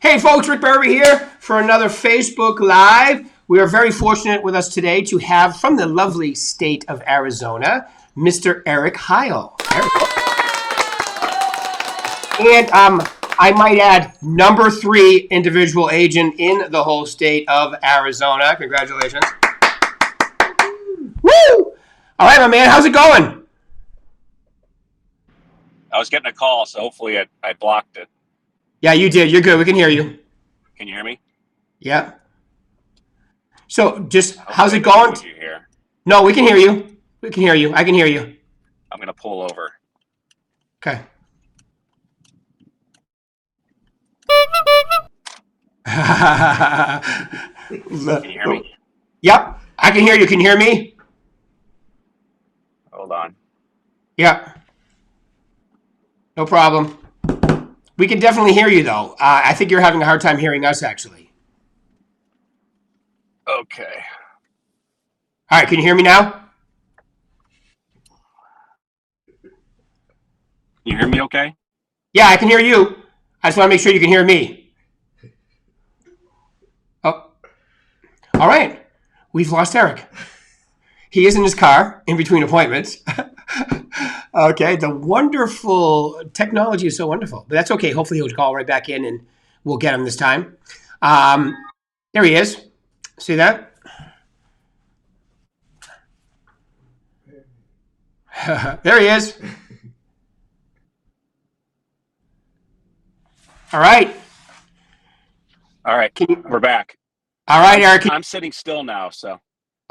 Hey folks, Rick Berube here for another Facebook Live. We are very fortunate with us today to have from the lovely state of Arizona, Mr. ERIC HEIL. And I might add, number 3 individual agent in the whole state of Arizona. Congratulations. Woo! All right, my man, how's it going? I was getting a call, so hopefully I blocked it. Yeah, you did. You're good. We can hear you. Can you hear me? Yeah. So just Hopefully how's it I can going? hear you here. No, we can hear you. We can hear you. I can hear you. I'm going to pull over. Okay. Can you hear me? Yep, I can hear you. Can you hear me? Hold on. Yep. No problem. We can definitely hear you, though. I think you're having a hard time hearing us, actually. Okay. All right, can you hear me now? Can you hear me okay? Yeah, I can hear you. I just want to make sure you can hear me. Oh, all right. We've lost Eric. He is in his car in between appointments. Okay, the wonderful technology is so wonderful, but that's okay. Hopefully he'll call right back in and we'll get him this time. There he is. See that? There he is. All right. All right. We're back. All right, Eric. I'm sitting still now, so.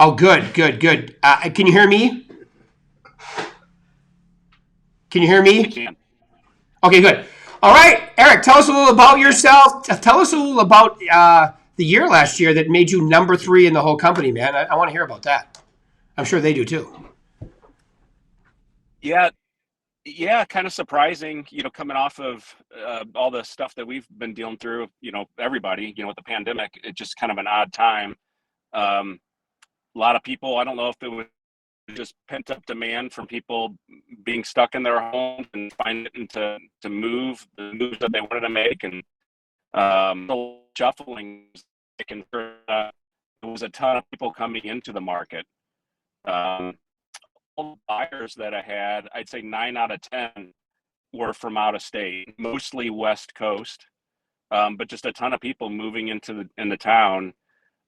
Oh, good. Can you hear me? Can you hear me? I can. Okay, good. All right, Eric, tell us a little about yourself. Tell us a little about the year last year that made you number 3 in the whole company, man. I want to hear about that. I'm sure they do too. Yeah, kind of surprising, coming off of all the stuff that we've been dealing through, everybody, with the pandemic. It's just kind of an odd time. A lot of people, I don't know if it was just pent up demand from people being stuck in their homes and finding to move the moves that they wanted to make, and the shuffling. There was a ton of people coming into the market. All the buyers that I had, I'd say 9 out of 10 were from out of state, mostly West Coast, but just a ton of people moving into the town,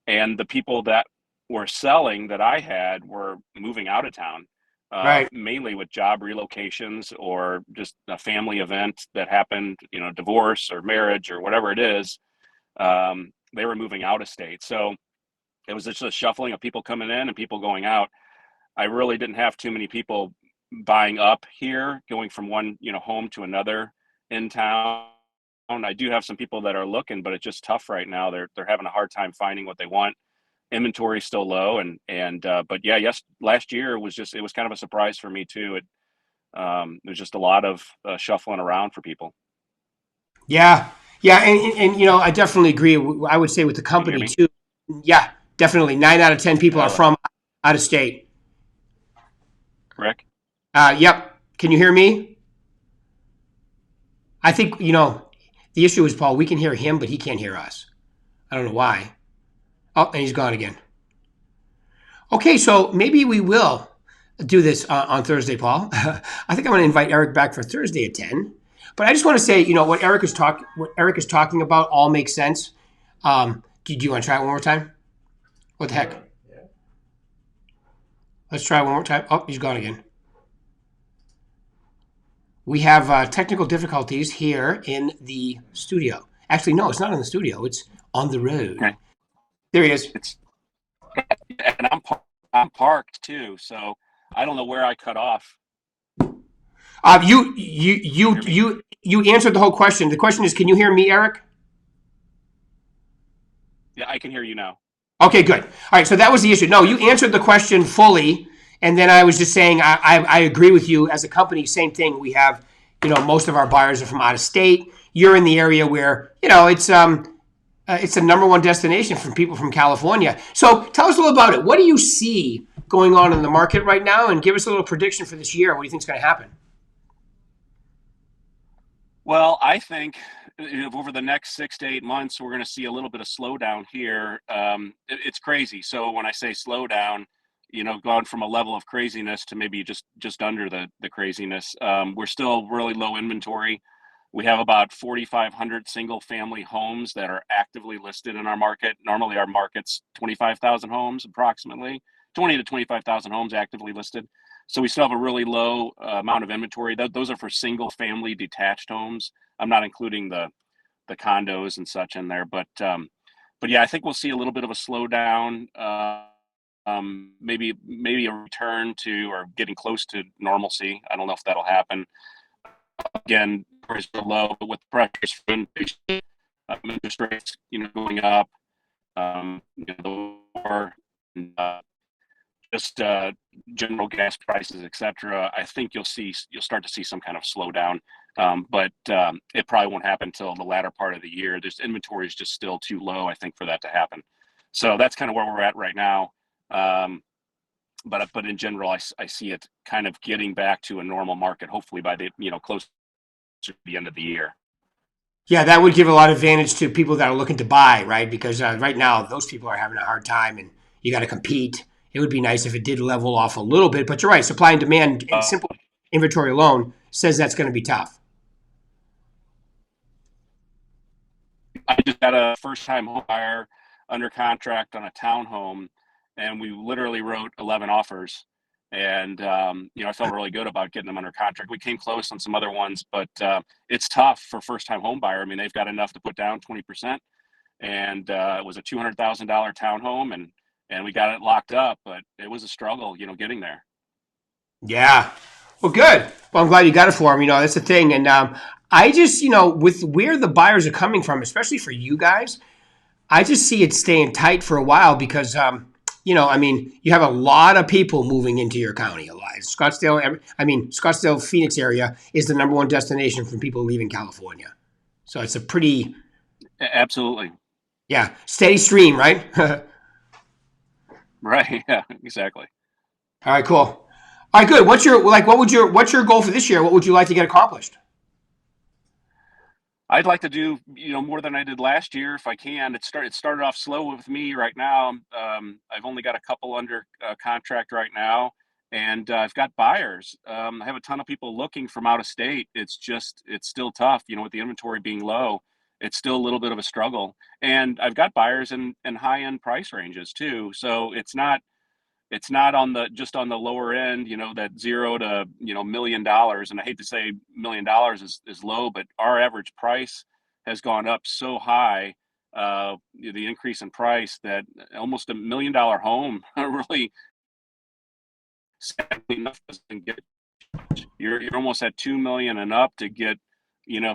and the people that were selling that I had were moving out of town, Right. mainly with job relocations or just a family event that happened, divorce or marriage or whatever it is. They were moving out of state. So it was just a shuffling of people coming in and people going out. I really didn't have too many people buying up here, going from one, home to another in town. I do have some people that are looking, but it's just tough right now. They're having a hard time finding what they want. Inventory is still low, but yeah, last year was kind of a surprise for me too. There's just a lot of shuffling around for people. Yeah, and I definitely agree. I would say with the company too. Yeah, definitely. 9 out of 10 people are from out of state. Rick? Yep. Can you hear me? I think, the issue is, Paul, we can hear him, but he can't hear us. I don't know why. Oh, and he's gone again. Okay, so maybe we will do this on Thursday, Paul. I think I'm going to invite Eric back for Thursday at 10. But I just want to say, what Eric is talking about all makes sense. Do you want to try it one more time? What the heck? Yeah. Let's try it one more time. Oh, he's gone again. We have technical difficulties here in the studio. Actually, no, it's not in the studio. It's on the road. Okay. There he is. And I'm parked too, so I don't know where I cut off. You answered the whole question. The question is, can you hear me, Eric? Yeah, I can hear you now. Okay, good. All right, so that was the issue. No, you answered the question fully, and then I was just saying I agree with you. As a company, same thing. We have, most of our buyers are from out of state. You're in the area where, it's the number 1 destination from people from California. So tell us a little about it. What do you see going on in the market right now? And give us a little prediction for this year. What do you think is going to happen? Well, I think over the next 6 to 8 months, we're going to see a little bit of slowdown here. It's crazy. So when I say slowdown, going from a level of craziness to maybe just under the craziness. We're still really low inventory. We have about 4,500 single family homes that are actively listed in our market. Normally our market's 25,000 homes, approximately 20 to 25,000 homes actively listed. So we still have a really low amount of inventory. Those are for single family detached homes. I'm not including the condos and such in there, but yeah, I think we'll see a little bit of a slowdown. Maybe a return to or getting close to normalcy. I don't know if that'll happen. Again, prices are low, but with pressures from interest rates, going up, the war, and, just general gas prices, etc. I think you'll start to see some kind of slowdown, but it probably won't happen until the latter part of the year. This inventory is just still too low, I think, for that to happen. So that's kind of where we're at right now. But in general, I see it kind of getting back to a normal market, hopefully by the close to the end of the year. Yeah, that would give a lot of advantage to people that are looking to buy, right? Because right now those people are having a hard time, and you got to compete. It would be nice if it did level off a little bit, but you're right. Supply and demand and simple inventory alone says that's going to be tough. I just got a first-time home buyer under contract on a townhome, and we literally wrote 11 offers. And I felt really good about getting them under contract. We came close on some other ones, but it's tough for first-time home buyer. I mean, they've got enough to put down 20%, and it was a $200,000 townhome, and we got it locked up, but it was a struggle, getting there. Yeah. Well, good. Well, I'm glad you got it for them. That's the thing. And I just, with where the buyers are coming from, especially for you guys, I just see it staying tight for a while because, you have a lot of people moving into your county. A lot. Scottsdale, Phoenix area is the number one destination for people leaving California. So it's a pretty, Absolutely. yeah, steady stream, right? All Right. Yeah, exactly. right, cool. All right, good. What's your goal for this year? What would you like to get accomplished? I'd like to do, more than I did last year if I can. It started off slow with me right now. I've only got a couple under contract right now, and I've got buyers. I have a ton of people looking from out of state. It's still tough, with the inventory being low. It's still a little bit of a struggle, and I've got buyers in high end price ranges too. So it's not just on the lower end, that $0 to $1 million. And I hate to say $1 million is low, but our average price has gone up so high, the increase in price, that almost $1 million home really, sadly enough, doesn't get. You're almost at 2 million and up to get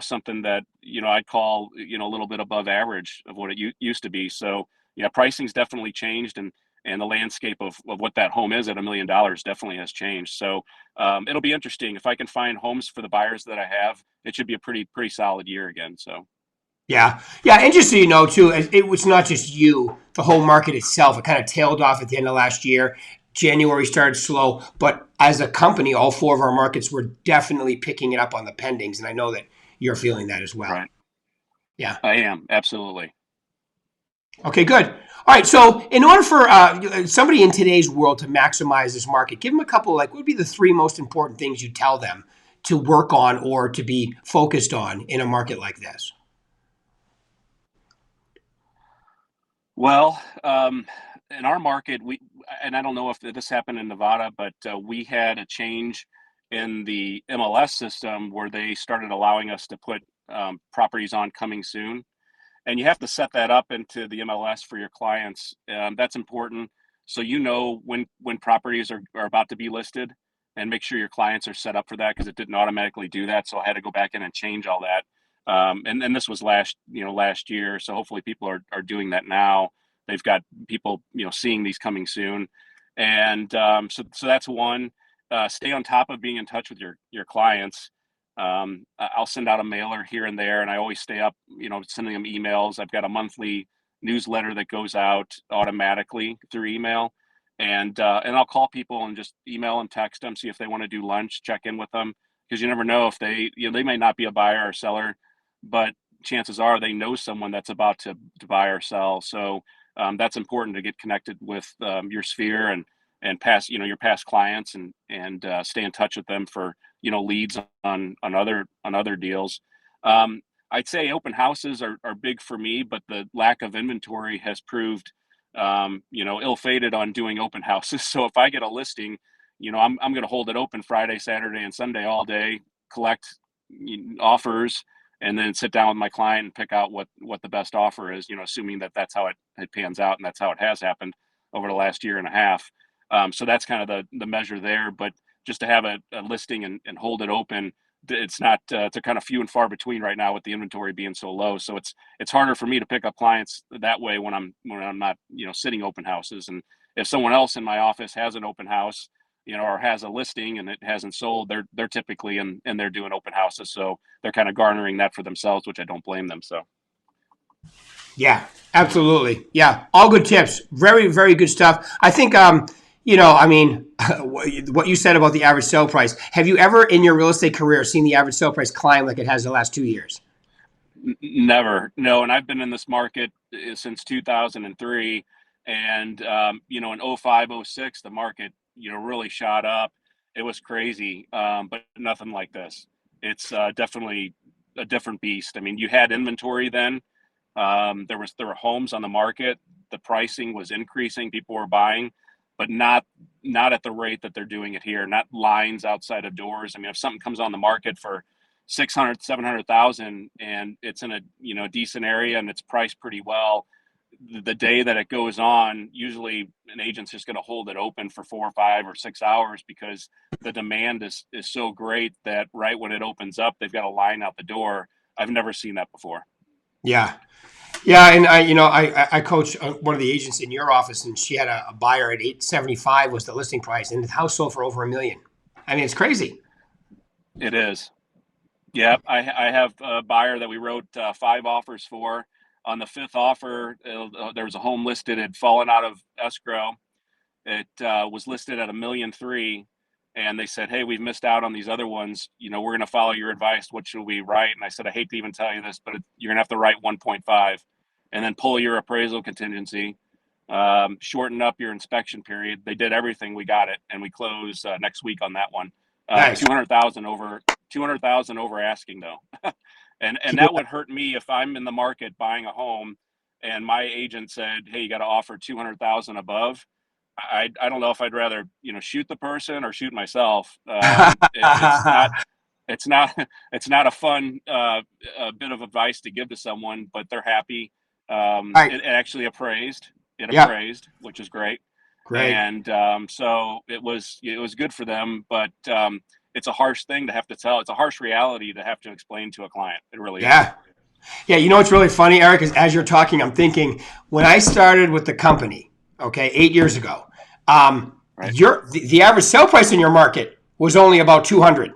something that I'd call a little bit above average of what it used to be. So yeah, pricing's definitely changed, and the landscape of what that home is at $1 million definitely has changed. So it'll be interesting if I can find homes for the buyers that I have. It should be a pretty solid year again. So Yeah. Yeah. And just so you know, too, it was not just you, the whole market itself. It kind of tailed off at the end of last year. January started slow, but as a company, all four of our markets were definitely picking it up on the pendings. And I know that you're feeling that as well. right, Yeah. I am absolutely. Okay, good. All right. So, in order for somebody in today's world to maximize this market, give them a couple, what would be the three most important things you tell them to work on or to be focused on in a market like this? Well, in our market, and I don't know if this happened in Nevada, but we had a change in the MLS system where they started allowing us to put properties on coming soon. And you have to set that up into the MLS for your clients. That's important. So when properties are about to be listed, and make sure your clients are set up for that, because it didn't automatically do that. So I had to go back in and change all that. And this was last year. So hopefully people are doing that now. They've got people seeing these coming soon, and so that's one. Stay on top of being in touch with your clients. I'll send out a mailer here and there, and I always stay up, sending them emails. I've got a monthly newsletter that goes out automatically through email, and I'll call people and just email and text them, see if they want to do lunch, check in with them, because you never know if they may not be a buyer or seller, but chances are they know someone that's about to buy or sell. So that's important to get connected with your sphere and past, your past clients, and stay in touch with them for, leads on other deals. Um, I'd say open houses are big for me, but the lack of inventory has proved, ill-fated on doing open houses. So if I get a listing, I'm going to hold it open Friday, Saturday, and Sunday all day, collect offers, and then sit down with my client and pick out what the best offer is, assuming that that's how it pans out, and that's how it has happened over the last year and a half. So that's kind of the measure there. But just to have a listing and hold it open, it's not, it's a kind of few and far between right now with the inventory being so low. So it's harder for me to pick up clients that way when I'm not, sitting open houses. And if someone else in my office has an open house, or has a listing and it hasn't sold, they're typically and they're doing open houses. So they're kind of garnering that for themselves, which I don't blame them. So Yeah, absolutely. Yeah, all good tips. Very, very good stuff. I think, I mean, what you said about the average sale price. Have you ever in your real estate career seen the average sale price climb like it has the last 2 years? never, no. And I've been in this market since 2003, and in '05, '06, the market really shot up. It was crazy, but nothing like this. It's definitely a different beast. I mean, you had inventory then. There were homes on the market. The pricing was increasing. People were buying, but not at the rate that they're doing it here. Not lines outside of doors. I mean, if something comes on the market for 600, 700,000, and it's in a decent area and it's priced pretty well, the day that it goes on, usually an agent's just going to hold it open for 4 or 5 or 6 hours, because the demand is so great that right when it opens up, they've got a line out the door. I've never seen that before. Yeah. Yeah, and I coach one of the agents in your office, and she had a buyer at 875 was the listing price, and the house sold for over 1 million. I mean, it's crazy. It is. Yeah, I have a buyer that we wrote 5 offers for. On the fifth offer, there was a home listed, had fallen out of escrow. It was listed at 1,300,000, and they said, "Hey, we've missed out on these other ones. We're going to follow your advice. What should we write?" And I said, "I hate to even tell you this, but you're going to have to write 1.5, and then pull your appraisal contingency, shorten up your inspection period." They did everything. We got it, and we close next week on that one. Nice. 200,000 over asking though. And that would hurt me if I'm in the market buying a home and my agent said, "Hey, you got to offer 200,000 above." I don't know if I'd rather shoot the person or shoot myself. It's not it's not a fun bit of advice to give to someone, but they're happy. All right. It actually appraised. It Yeah. appraised, which is great. Great. And so it was good for them, but it's a harsh thing to have to tell. It's a harsh reality to have to explain to a client. It really is. Yeah. Yeah. You know what's really funny, Eric, is as you're talking, I'm thinking when I started with the company, okay, 8 years ago, Right? the average sale price in your market was only about 200.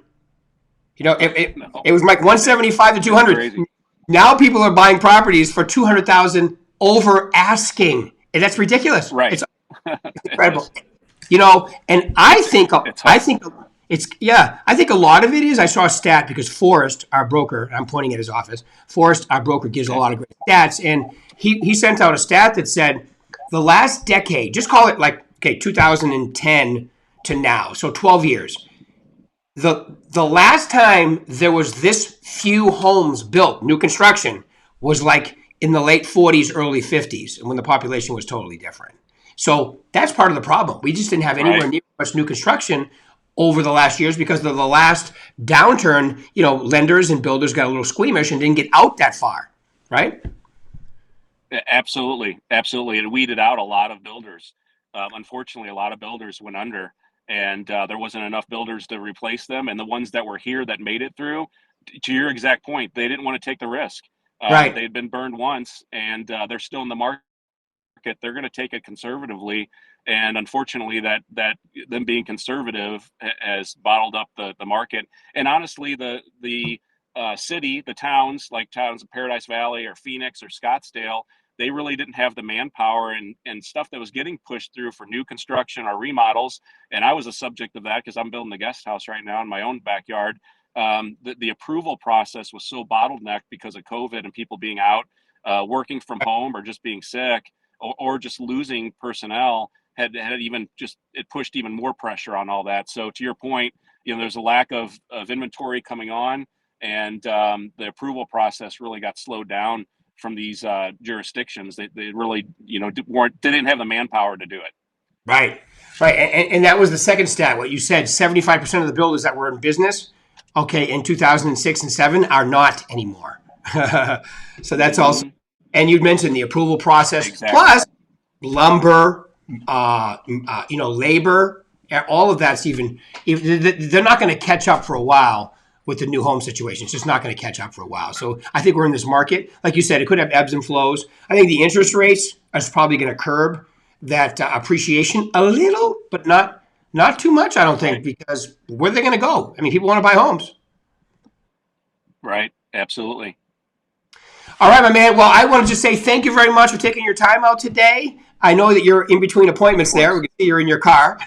No, It was like 175 to it's 200. crazy. Now people are buying properties for 200,000 over asking. And that's ridiculous. Right. It's It incredible. is. And I think It's I hard. think it's yeah. I think a lot of it is I saw a stat because Forrest, our broker, I'm pointing at his office. Forrest, our broker, gives a Okay. lot of great stats, and he sent out a stat that said the last decade, just call it like 2010 to now, so 12 years. The last time there was this few homes built, new construction, was like in the late 40s, early 50s, and when the population was totally different. So that's part of the problem. We just didn't have anywhere Right. near much new construction over the last years because of the last downturn. Lenders and builders got a little squeamish and didn't get out that far, right? Absolutely. Absolutely. It weeded out a lot of builders. Unfortunately, a lot of builders went under, and there wasn't enough builders to replace them. And the ones that were here that made it through, to your exact point, they didn't want to take the risk. Right. They'd been burned once, and they're still in the market. They're going to take it conservatively, and unfortunately, that them being conservative has bottled up the market. And honestly, the city, the towns like towns of Paradise Valley or Phoenix or Scottsdale, they really didn't have the manpower and stuff that was getting pushed through for new construction or remodels. And I was a subject of that because I'm building a guest house right now in my own backyard. the approval process was so bottlenecked because of COVID and people being out, working from home, or just being sick, or just losing personnel, had even just, it pushed even more pressure on all that. So to your point, there's a lack of inventory coming on, and the approval process really got slowed down from these jurisdictions. They really, didn't have the manpower to do it. Right. And that was the second stat. What you said, 75% of the builders that were in business, okay, in 2006 and 7 are not anymore. So that's also, and you'd mentioned the approval process, exactly. Plus lumber, labor, all of that's even they're not going to catch up for a while with the new home situation. It's just not going to catch up for a while. So I think we're in this market. Like you said, it could have ebbs and flows. I think the interest rates is probably going to curb that appreciation a little, but not too much, I don't think, because where are they going to go? I mean, people want to buy homes. Right. Absolutely. All right, my man. Well, I want to just say thank you very much for taking your time out today. I know that you're in between appointments there. We can see you're in your car.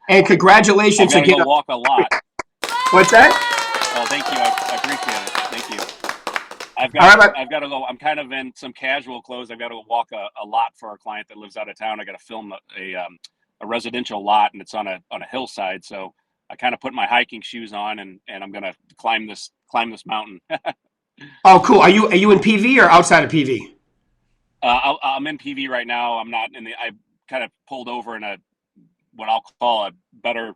And congratulations again. Go walk a lot. What's that? Oh, thank you. I appreciate it. Thank you. I've got to go. I'm kind of in some casual clothes. I've got to walk a lot for our client that lives out of town. I got to film a residential lot, and it's on a hillside. So I kind of put my hiking shoes on, and I'm going to climb this mountain. Oh, cool. Are you in PV or outside of PV? I'm in PV right now. I'm not in I kind of pulled over in what I'll call a better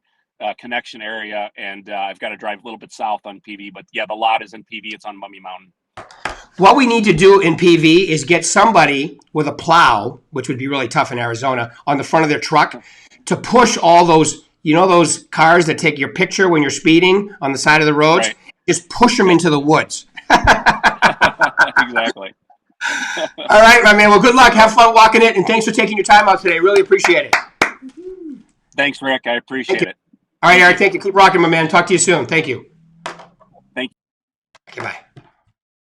connection area, and I've got to drive a little bit south on PV. But yeah, the lot is in PV. It's on Mummy Mountain. What we need to do in PV is get somebody with a plow, which would be really tough in Arizona, on the front of their truck to push all those, those cars that take your picture when you're speeding on the side of the roads. Right. Just push them into the woods. Exactly. All right, my man. Well, good luck. Have fun walking it, and thanks for taking your time out today. Really appreciate it. Thanks, Rick. I appreciate it. All right, Eric. Thank you. Keep rocking, my man. Talk to you soon. Thank you. Thank you. Okay, bye.